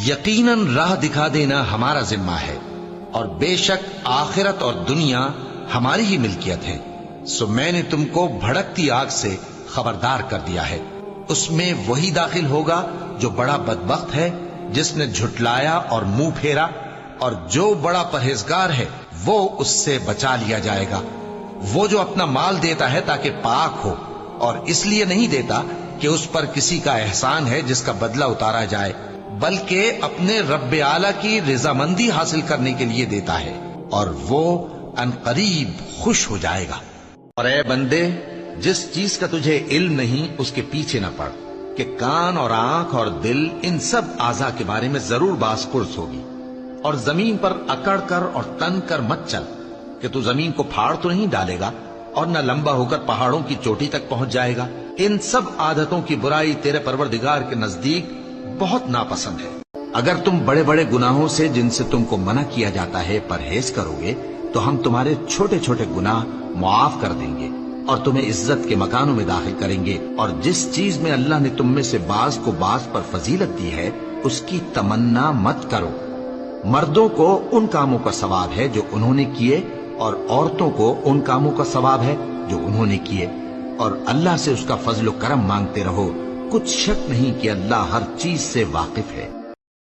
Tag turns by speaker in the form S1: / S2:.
S1: یقیناً راہ دکھا دینا ہمارا ذمہ ہے، اور بے شک آخرت اور دنیا ہماری ہی ملکیت ہے۔ سو میں نے تم کو بھڑکتی آگ سے خبردار کر دیا ہے، اس میں وہی داخل ہوگا جو بڑا بدبخت ہے، جس نے جھٹلایا اور منہ پھیرا، اور جو بڑا پرہیزگار ہے وہ اس سے بچا لیا جائے گا۔ وہ جو اپنا مال دیتا ہے تاکہ پاک ہو، اور اس لیے نہیں دیتا کہ اس پر کسی کا احسان ہے جس کا بدلہ اتارا جائے، بلکہ اپنے رب اعلیٰ کی رضامندی حاصل کرنے کے لیے دیتا ہے، اور وہ ان قریب خوش ہو جائے گا۔ اور اے بندے، جس چیز کا تجھے علم نہیں اس کے پیچھے نہ پڑ، کہ کان اور آنکھ اور دل ان سب اعضاء کے بارے میں ضرور باز پرس ہوگی۔ اور زمین پر اکڑ کر اور تن کر مت چل، کہ تو زمین کو پھاڑ تو نہیں ڈالے گا، اور نہ لمبا ہو کر پہاڑوں کی چوٹی تک پہنچ جائے گا۔ ان سب عادتوں کی برائی تیرے پروردگار کے نزدیک بہت ناپسند ہے۔ اگر تم بڑے بڑے گناہوں سے جن سے تم کو منع کیا جاتا ہے پرہیز کرو گے تو ہم تمہارے چھوٹے چھوٹے گناہ معاف کر دیں گے، اور تمہیں عزت کے مکانوں میں داخل کریں گے۔ اور جس چیز میں اللہ نے تم میں سے بعض کو بعض پر فضیلت دی ہے اس کی تمنا مت کرو۔ مردوں کو ان کاموں کا ثواب ہے جو انہوں نے کیے، اور عورتوں کو ان کاموں کا ثواب ہے جو انہوں نے کیے، اور اللہ سے اس کا فضل و کرم مانگتے رہو۔ کچھ شک نہیں کہ اللہ ہر چیز سے واقف ہے۔